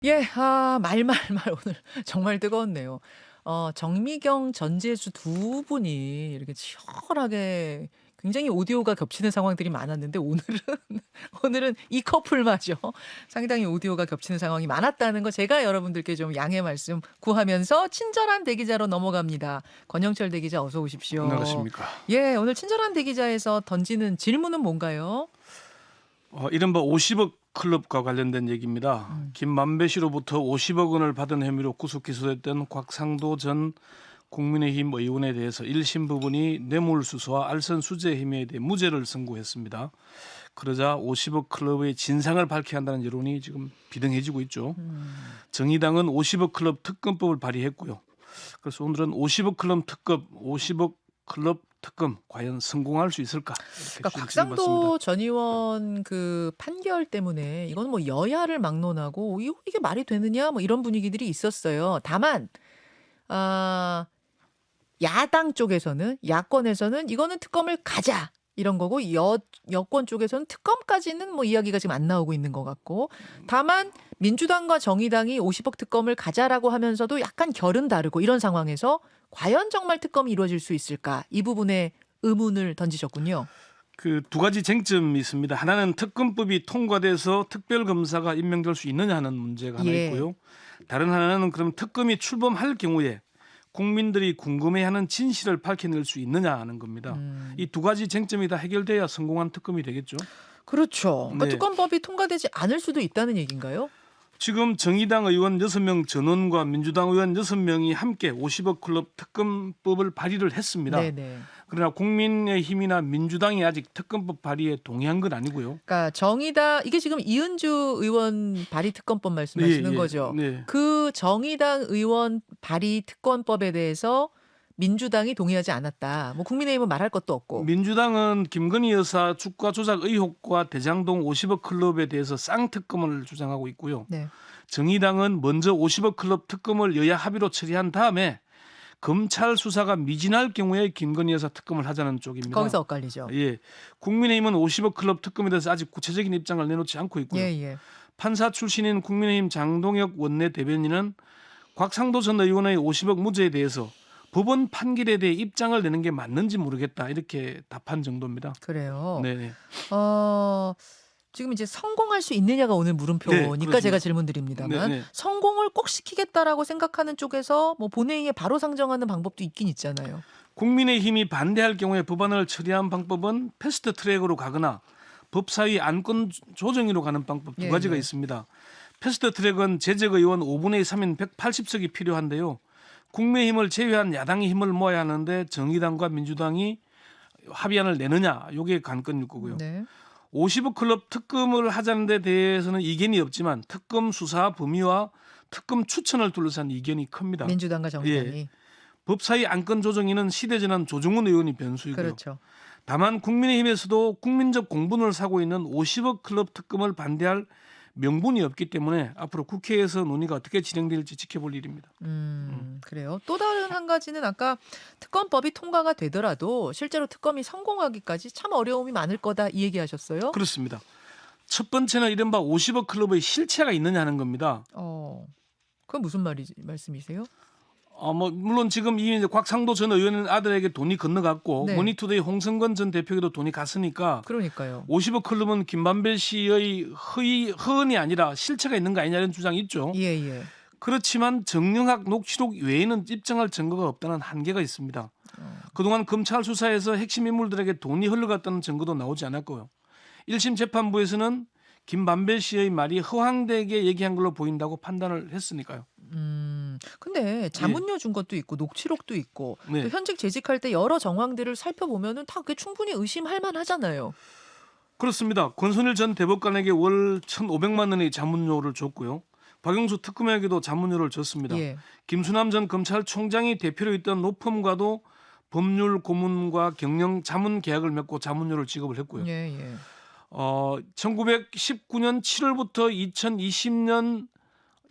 예. 말말말 오늘 정말 뜨거웠네요. 정미경, 전재수 두 분이 이렇게 치열하게 굉장히 오디오가 겹치는 상황들이 많았는데 오늘은 오늘은 이 커플마저 상당히 오디오가 겹치는 상황이 많았다는 거 제가 여러분들께 좀 양해 말씀 구하면서 친절한 대기자로 넘어갑니다. 권영철 대기자 어서 오십시오. 안녕하십니까. 예. 오늘 친절한 대기자에서 던지는 질문은 뭔가요? 이른바 50억 클럽과 관련된 얘기입니다. 김만배 씨로부터 50억 원을 받은 혐의로 구속 기소됐던 곽상도 전 국민의힘 의원에 대해서 1심 부분이 뇌물수수와 알선 수재 혐의에 대해 무죄를 선고했습니다. 그러자 50억 클럽의 진상을 밝혀야 한다는 여론이 지금 비등해지고 있죠. 정의당은 50억 클럽 특검법을 발의했고요. 그래서 오늘은 50억 클럽 특검 과연 성공할 수 있을까? 이렇게 그러니까 곽상도 전 의원 그 판결 때문에 이거는 뭐 여야를 막론하고 이게 말이 되느냐 뭐 이런 분위기들이 있었어요. 다만 아 야당 쪽에서는 야권에서는 이거는 특검을 가자 이런 거고 여권 쪽에서는 특검까지는 뭐 이야기가 지금 안 나오고 있는 것 같고 다만 민주당과 정의당이 50억 특검을 가자라고 하면서도 약간 결은 다르고 이런 상황에서 과연 정말 특검이 이루어질 수 있을까 이 부분에 의문을 던지셨군요. 그 두 가지 쟁점이 있습니다. 하나는 특검법이 통과돼서 특별검사가 임명될 수 있느냐 하는 문제가 하나 예. 있고요. 다른 하나는 그럼 특검이 출범할 경우에 국민들이 궁금해하는 진실을 밝혀낼 수 있느냐 하는 겁니다. 이 두 가지 쟁점이 다 해결돼야 성공한 특검이 되겠죠. 그렇죠. 그러니까 네. 특검법이 통과되지 않을 수도 있다는 얘기인가요? 지금 정의당 의원 6명 전원과 민주당 의원 6명이 함께 50억 클럽 특검법을 발의를 했습니다. 네네. 그러나 국민의힘이나 민주당이 아직 특검법 발의에 동의한 건 아니고요. 그러니까 정의당 이게 지금 이은주 의원 발의 특검법 말씀하시는 예, 예. 거죠. 네. 그 정의당 의원 발의 특검법에 대해서 민주당이 동의하지 않았다. 뭐 국민의힘은 말할 것도 없고. 민주당은 김건희 여사 주가 조작 의혹과 대장동 50억 클럽에 대해서 쌍특검을 주장하고 있고요. 네. 정의당은 먼저 50억 클럽 특검을 여야 합의로 처리한 다음에 검찰 수사가 미진할 경우에 김건희 여사 특검을 하자는 쪽입니다. 거기서 엇갈리죠. 예, 국민의힘은 50억 클럽 특검에 대해서 아직 구체적인 입장을 내놓지 않고 있고요. 예, 예. 판사 출신인 국민의힘 장동혁 원내 대변인은 곽상도 전 의원의 50억 무죄에 대해서 법원 판결에 대해 입장을 내는 게 맞는지 모르겠다 이렇게 답한 정도입니다. 그래요. 네, 지금 이제 성공할 수 있느냐가 오늘 물음표니까 그렇습니다. 제가 질문드립니다만 네. 성공을 꼭 시키겠다라고 생각하는 쪽에서 뭐 본회의에 바로 상정하는 방법도 있긴 있잖아요. 국민의힘이 반대할 경우에 법안을 처리한 방법은 패스트 트랙으로 가거나 법사위 안건 조정위로 가는 방법 두 예, 가지가 예. 있습니다. 패스트 트랙은 재적 의원 5분의 3인 180석이 필요한데요. 국민의힘을 제외한 야당이 힘을 모아야 하는데 정의당과 민주당이 합의안을 내느냐 이게 관건일 거고요. 네. 50억 클럽 특검을 하자는 데 대해서는 이견이 없지만 특검 수사 범위와 특검 추천을 둘러싼 이견이 큽니다. 민주당과 정의당이. 법사위 안건조정위는 시대전환 조정훈 의원이 변수이고요. 그렇죠. 다만 국민의힘에서도 국민적 공분을 사고 있는 50억 클럽 특검을 반대할 명분이 없기 때문에 앞으로 국회에서 논의가 어떻게 진행될지 지켜볼 일입니다. 그래요. 또 다른 한 가지는 아까 특검법이 통과가 되더라도 실제로 특검이 성공하기까지 참 어려움이 많을 거다 이 얘기하셨어요. 그렇습니다. 첫 번째는 이른바 50억 클럽의 실체가 있느냐 하는 겁니다. 그건 무슨 말씀이세요? 물론 지금 이제 곽상도 전 의원 아들에게 돈이 건너갔고 네. 머니투데이 홍성건 전 대표에게도 돈이 갔으니까 그러니까요. 50억 클럽은 김만배 씨의 허언이 아니라 실체가 있는 거 아니냐는 주장이 있죠. 예, 예. 그렇지만 정영학 녹취록 외에는 입증할 증거가 없다는 한계가 있습니다. 그동안 검찰 수사에서 핵심 인물들에게 돈이 흘러갔다는 증거도 나오지 않았고요. 1심 재판부에서는 김만배 씨의 말이 허황되게 얘기한 걸로 보인다고 판단을 했으니까요. 근데 자문료 준 것도 있고 녹취록도 있고 네. 또 현직 재직할 때 여러 정황들을 살펴보면은 다 그게 충분히 의심할 만하잖아요. 그렇습니다. 권순일 전 대법관에게 월 1,500만 원의 자문료를 줬고요. 박영수 특검에게도 자문료를 줬습니다. 예. 김수남 전 검찰총장이 대표로 있던 노펌과도 법률 고문과 경영 자문 계약을 맺고 자문료를 지급을 했고요. 예, 예. 1919년 7월부터 2019년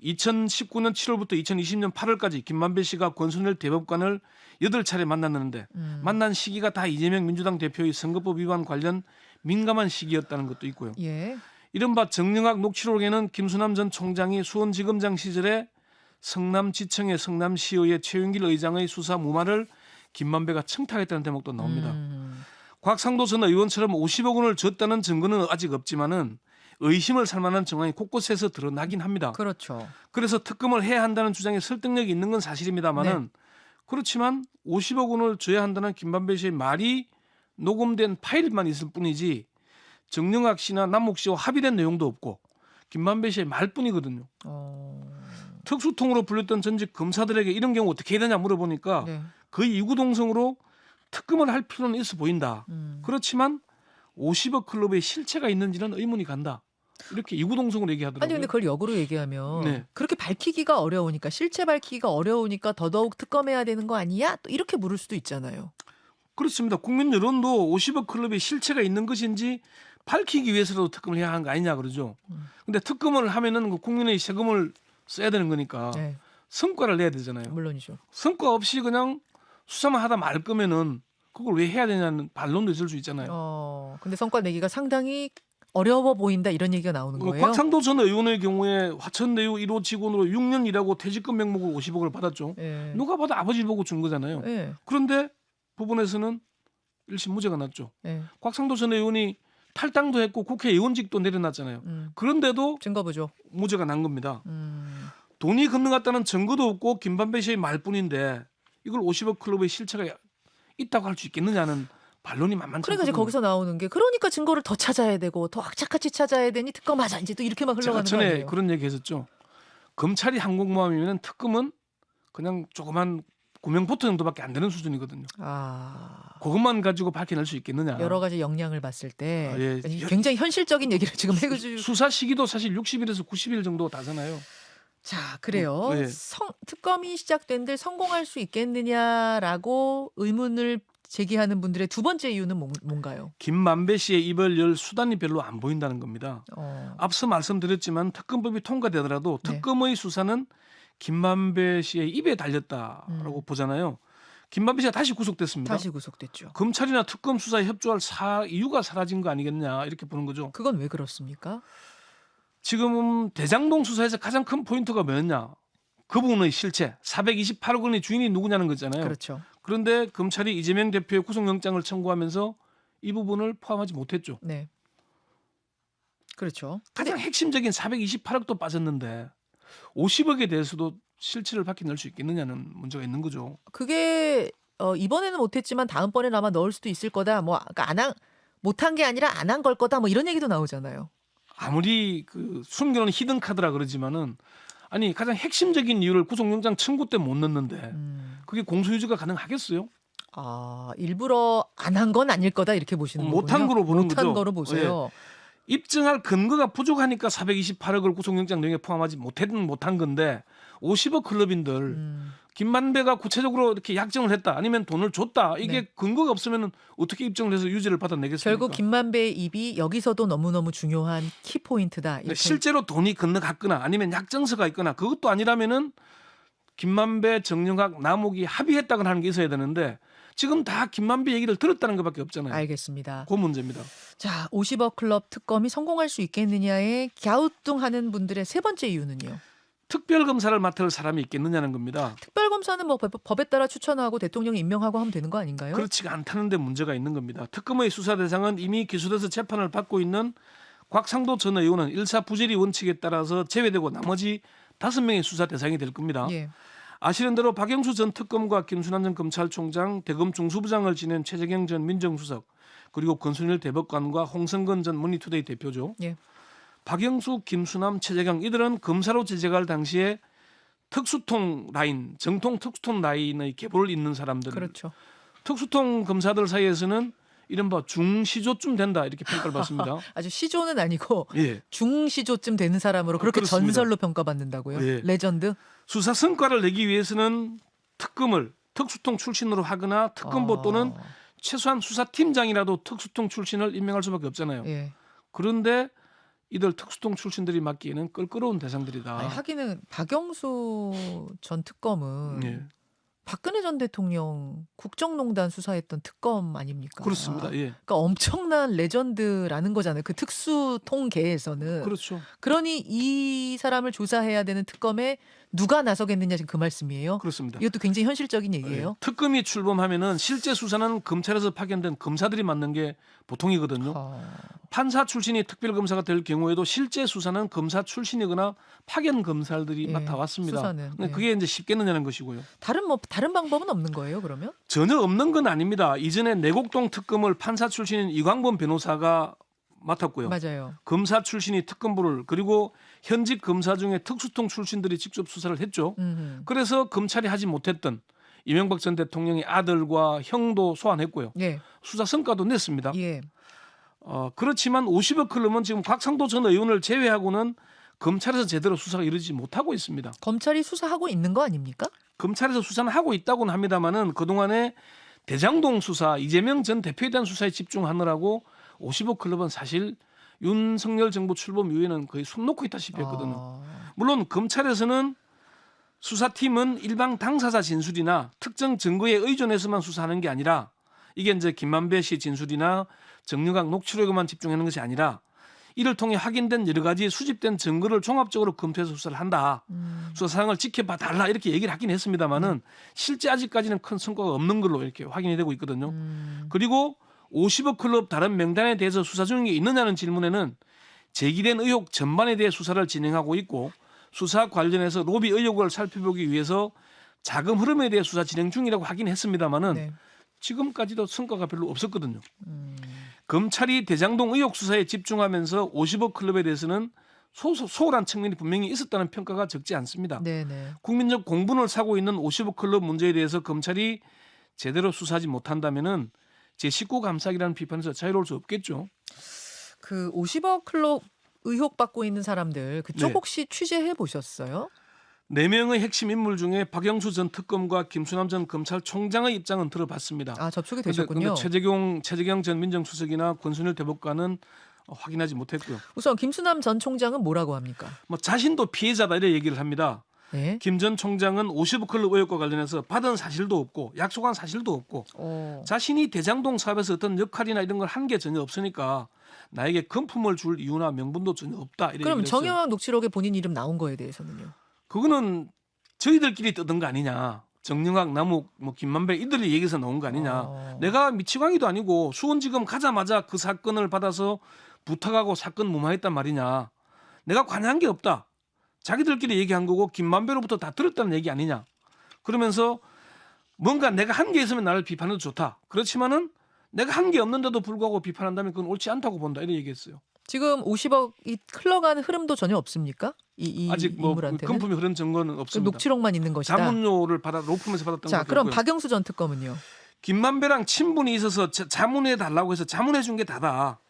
7월부터 2020년 8월까지 김만배 씨가 권순일 대법관을 8차례 만났는데 만난 시기가 다 이재명 민주당 대표의 선거법 위반 관련 민감한 시기였다는 것도 있고요. 예. 이른바 정영학 녹취록에는 김수남 전 총장이 수원지검장 시절에 성남지청의 성남시의회 최윤길 의장의 수사 무마를 김만배가 청탁했다는 대목도 나옵니다. 곽상도 전 의원처럼 50억 원을 줬다는 증거는 아직 없지만은 의심을 살 만한 정황이 곳곳에서 드러나긴 합니다. 그렇죠. 그래서 특검을 해야 한다는 주장에 설득력이 있는 건 사실입니다만은 그렇지만 50억 원을 줘야 한다는 김만배 씨의 말이 녹음된 파일만 있을 뿐이지 정영학 씨나 남욱 씨와 합의된 내용도 없고 김만배 씨의 말뿐이거든요. 특수통으로 불렸던 전직 검사들에게 이런 경우 어떻게 해야 되냐 물어보니까 네. 거의 이구동성으로 특검을 할 필요는 있어 보인다. 그렇지만 50억 클럽의 실체가 있는지는 의문이 간다. 이렇게 이구동성으로 얘기하더라고요. 아니 근데 그걸 역으로 얘기하면 네. 그렇게 밝히기가 어려우니까 실체 밝히기가 어려우니까 더더욱 특검해야 되는 거 아니야? 또 이렇게 물을 수도 있잖아요. 그렇습니다. 국민 여론도 50억 클럽의 실체가 있는 것인지 밝히기 위해서라도 특검을 해야 하는 거 아니냐 그러죠. 근데 특검을 하면은 그 국민의 세금을 써야 되는 거니까 네, 성과를 내야 되잖아요. 물론이죠. 성과 없이 그냥 수사만 하다 말 거면은 그걸 왜 해야 되냐는 반론도 있을 수 있잖아요. 근데 성과 내기가 상당히 어려워 보인다 이런 얘기가 나오는 거예요. 곽상도 전 의원의 경우에 화천대유 1호 직원으로 6년 일하고 퇴직금 명목으로 50억을 받았죠. 예. 누가 봐도 아버지를 보고 준 거잖아요. 예. 그런데 법원에서는 1심 무죄가 났죠. 예. 곽상도 전 의원이 탈당도 했고 국회의원직도 내려놨잖아요. 음. 그런데도 증거 보죠. 무죄가 난 겁니다. 돈이 건너갔다는 증거도 없고 김만배 씨의 말뿐인데 이걸 50억 클럽의 실체가 있다고 할 수 있겠느냐는 반론이 만만치 그러니까 이제 않거든요. 거기서 나오는 게 그러니까 증거를 더 찾아야 되고 더 악착같이 찾아야 되니 특검하자 이제 또 이렇게 막 제가 흘러가는 거 전에 아니에요? 그런 얘기 했었죠. 검찰이 항공모함이면 특검은 그냥 조그만 구명포트 정도밖에 안 되는 수준이거든요. 그것만 가지고 밝혀낼 수 있겠느냐. 여러 가지 역량을 봤을 때 예. 굉장히 현실적인 얘기를 지금 해주고 수사 시기도 사실 60일에서 90일 정도 다잖아요. 자, 그래요. 네. 특검이 시작된들 성공할 수 있겠느냐라고 의문을 제기하는 분들의 두 번째 이유는 뭔가요? 김만배 씨의 입을 열 수단이 별로 안 보인다는 겁니다. 어. 앞서 말씀드렸지만 특검법이 통과되더라도 네. 특검의 수사는 김만배 씨의 입에 달렸다라고 보잖아요. 김만배 씨가 다시 구속됐습니다. 다시 구속됐죠. 검찰이나 특검 수사에 협조할 이유가 사라진 거 아니겠냐 이렇게 보는 거죠. 그건 왜 그렇습니까? 지금 대장동 수사에서 가장 큰 포인트가 뭐였냐? 그 부분의 실체 428억 원의 주인이 누구냐는 거잖아요. 그렇죠. 그런데 검찰이 이재명 대표의 구속영장을 청구하면서 이 부분을 포함하지 못했죠. 네. 그렇죠. 가장 핵심적인 428억도 빠졌는데 50억에 대해서도 실체를 밝혀낼 수 있겠느냐는 문제가 있는 거죠. 그게 이번에는 못했지만 다음번에는 아마 넣을 수도 있을 거다. 뭐 그러니까 못한 게 아니라 안 한 걸 거다. 뭐 이런 얘기도 나오잖아요. 아무리 그 숨겨놓은 히든 카드라 그러지만은 아니 가장 핵심적인 이유를 구속영장 청구 때 못 넣는데 그게 공소유지가 가능하겠어요? 일부러 안 한 건 아닐 거다 이렇게 보시는 거군요. 못한 거로 보는 거죠. 못한 거로 보세요. 입증할 근거가 부족하니까 428억을 구속영장 내용에 포함하지 못한 건데 50억 클럽인들 김만배가 구체적으로 이렇게 약정을 했다 아니면 돈을 줬다 이게 네. 근거가 없으면은 어떻게 입증을 해서 유죄를 받아내겠습니까? 결국 김만배의 입이 여기서도 너무너무 중요한 키포인트다. 그러니까 실제로 돈이 건너갔거나 아니면 약정서가 있거나 그것도 아니라면은 김만배, 정영학, 남욱이 합의했다거나 하는 게 있어야 되는데 지금 다 김만배 얘기를 들었다는 것밖에 없잖아요. 알겠습니다. 그 문제입니다. 자, 50억 클럽 특검이 성공할 수 있겠느냐에 갸우뚱하는 분들의 세 번째 이유는요. 특별검사를 맡을 사람이 있겠느냐는 겁니다. 특별검사는 뭐 법에 따라 추천하고 대통령이 임명하고 하면 되는 거 아닌가요? 그렇지가 않다는 데 문제가 있는 겁니다. 특검의 수사 대상은 이미 기소돼서 재판을 받고 있는 곽상도 전 의원은 일사부재리 원칙에 따라서 제외되고 나머지 5명의 수사 대상이 될 겁니다. 예. 아시는 대로 박영수 전 특검과 김순환 전 검찰총장, 대검 중수부장을 지낸 최재경 전 민정수석, 그리고 권순일 대법관과 홍성근 전 머니투데이 대표죠. 예. 박영수, 김수남, 최재경 이들은 검사로 재직할 당시에 특수통 라인, 정통 특수통 라인의 계보를 잇는 사람들. 그렇죠. 특수통 검사들 사이에서는 이른바 중시조쯤 된다 이렇게 평가를 받습니다. 아주 시조는 아니고 예. 중시조쯤 되는 사람으로 그렇게 그렇습니다. 전설로 평가받는다고요? 예. 레전드? 수사 성과를 내기 위해서는 특검을 특수통 출신으로 하거나 특검보 또는 최소한 수사팀장이라도 특수통 출신을 임명할 수밖에 없잖아요. 예. 그런데 이들 특수통 출신들이 맡기에는 껄끄러운 대상들이다. 아니, 하기는 박영수 전 특검은 예. 박근혜 전 대통령 국정농단 수사했던 특검 아닙니까? 그렇습니다. 예. 그러니까 엄청난 레전드라는 거잖아요. 그 특수통계에서는. 그렇죠. 그러니 이 사람을 조사해야 되는 특검에 누가 나서겠느냐 지금 그 말씀이에요. 그렇습니다. 이것도 굉장히 현실적인 예. 얘기예요. 특검이 출범하면은 실제 수사는 검찰에서 파견된 검사들이 맡는 게 보통이거든요. 판사 출신이 특별검사가 될 경우에도 실제 수사는 검사 출신이거나 파견 검사들이 예, 맡아왔습니다. 수사는, 근데 예. 그게 이제 쉽겠느냐는 것이고요. 다른 방법은 없는 거예요, 그러면? 전혀 없는 건 아닙니다. 이전에 내곡동 특검을 판사 출신인 이광범 변호사가 맡았고요. 맞아요. 검사 출신이 특검부를 그리고 현직 검사 중에 특수통 출신들이 직접 수사를 했죠. 그래서 검찰이 하지 못했던 이명박 전 대통령의 아들과 형도 소환했고요. 예. 수사 성과도 냈습니다. 예. 그렇지만 50억 클럽은 지금 곽상도 전 의원을 제외하고는 검찰에서 제대로 수사가 이루어지지 못하고 있습니다. 검찰이 수사하고 있는 거 아닙니까? 검찰에서 수사는 하고 있다고는 합니다만은 그동안에 대장동 수사, 이재명 전 대표에 대한 수사에 집중하느라고 50억 클럽은 사실 윤석열 정부 출범 이후에는 거의 손 놓고 있다시피 했거든요. 물론 검찰에서는 수사팀은 일방 당사자 진술이나 특정 증거에 의존해서만 수사하는 게 아니라 이게 이제 김만배 씨 진술이나 정유각 녹취록에만 집중하는 것이 아니라 이를 통해 확인된 여러 가지 수집된 증거를 종합적으로 검토해서 수사를 한다. 수사 사항을 지켜봐 달라 이렇게 얘기를 하긴 했습니다만은 실제 아직까지는 큰 성과가 없는 걸로 이렇게 확인이 되고 있거든요. 그리고 50억 클럽 다른 명단에 대해서 수사 중인 게 있느냐는 질문에는 제기된 의혹 전반에 대해 수사를 진행하고 있고 수사 관련해서 로비 의혹을 살펴보기 위해서 자금 흐름에 대해 수사 진행 중이라고 하긴 했습니다만은 네. 지금까지도 성과가 별로 없었거든요. 검찰이 대장동 의혹 수사에 집중하면서 50억 클럽에 대해서는 소홀한 측면이 분명히 있었다는 평가가 적지 않습니다. 네네. 국민적 공분을 사고 있는 50억 클럽 문제에 대해서 검찰이 제대로 수사하지 못한다면은 제19 감사기라는 비판에서 자유로울 수 없겠죠. 그 50억 클럽 의혹 받고 있는 사람들 그쪽 네. 혹시 취재해 보셨어요? 4명의 핵심 인물 중에 박영수 전 특검과 김수남 전 검찰총장의 입장은 들어봤습니다. 아, 접촉이 근데 되셨군요. 최재경 전 민정수석이나 권순일 대법관은 확인하지 못했고요. 우선 김수남 전 총장은 뭐라고 합니까? 뭐 자신도 피해자다 이렇게 얘기를 합니다. 네. 김 전 총장은 50억 클럽 의혹과 관련해서 받은 사실도 없고 약속한 사실도 없고 자신이 대장동 사업에서 어떤 역할이나 이런 걸 한 게 전혀 없으니까 나에게 금품을 줄 이유나 명분도 전혀 없다. 이렇게 그럼 얘기를 했어요. 정영학 녹취록에 본인 이름 나온 거에 대해서는요? 그거는 저희들끼리 떠든 거 아니냐. 정영학, 남욱, 뭐 김만배 이들이 얘기해서 나온 거 아니냐. 내가 미치광이도 아니고 수원지검 가자마자 그 사건을 받아서 부탁하고 사건 무마했단 말이냐. 내가 관여한 게 없다. 자기들끼리 얘기한 거고 김만배로부터 다 들었다는 얘기 아니냐. 그러면서 뭔가 내가 한 게 있으면 나를 비판해도 좋다. 그렇지만은 내가 한 게 없는데도 불구하고 비판한다면 그건 옳지 않다고 본다. 이렇게 얘기했어요. 지금 50억이 흘러가는 흐름도 전혀 없습니까? 이 아직 뭐 인물한테는? 금품이 흐른 증거는 그 없습니다. 녹취록만 있는 것이다. 자문료를 받아 로펌에서 받았던 자, 것도 그럼 있고요. 박영수 전 특검은요? 김만배랑 친분이 있어서 자문해 달라고 해서 자문해 준 게 다다.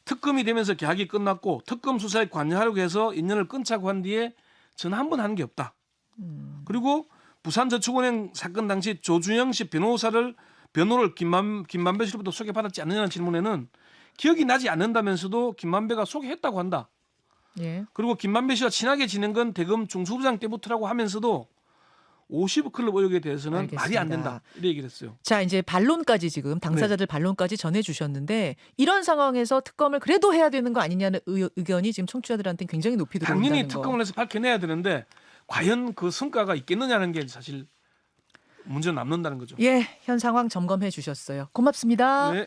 특검이 되면서 계약이 끝났고 특검 수사에 관여하려고 해서 인연을 끊자고 한 뒤에 전화 한 번 한 게 없다. 그리고 부산저축은행 사건 당시 조준영 씨 변호를 김만배 씨로부터 소개받았지 않느냐는 질문에는 기억이 나지 않는다면서도 김만배가 소개했다고 한다. 예. 그리고 김만배 씨와 친하게 지낸 건 대검 중수부장 때부터라고 하면서도 50억 클럽 의혹에 대해서는 알겠습니다. 말이 안 된다. 이렇게 얘기를 했어요. 자, 이제 반론까지 지금 당사자들 반론까지 전해주셨는데 이런 상황에서 특검을 그래도 해야 되는 거 아니냐는 의견이 지금 청취자들한테 굉장히 높이 들어온다는 당연히 거. 특검을 해서 밝혀내야 되는데 과연 그 성과가 있겠느냐는 게 사실 문제 남는다는 거죠. 예, 현 상황 점검해 주셨어요. 고맙습니다. 네.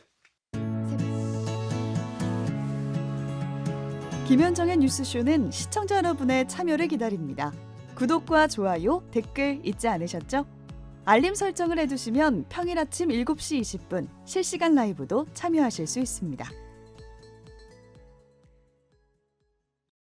김현정의 뉴스쇼는 시청자 여러분의 참여를 기다립니다. 구독과 좋아요, 댓글 잊지 않으셨죠? 알림 설정을 해두시면 평일 아침 7시 20분 실시간 라이브도 참여하실 수 있습니다.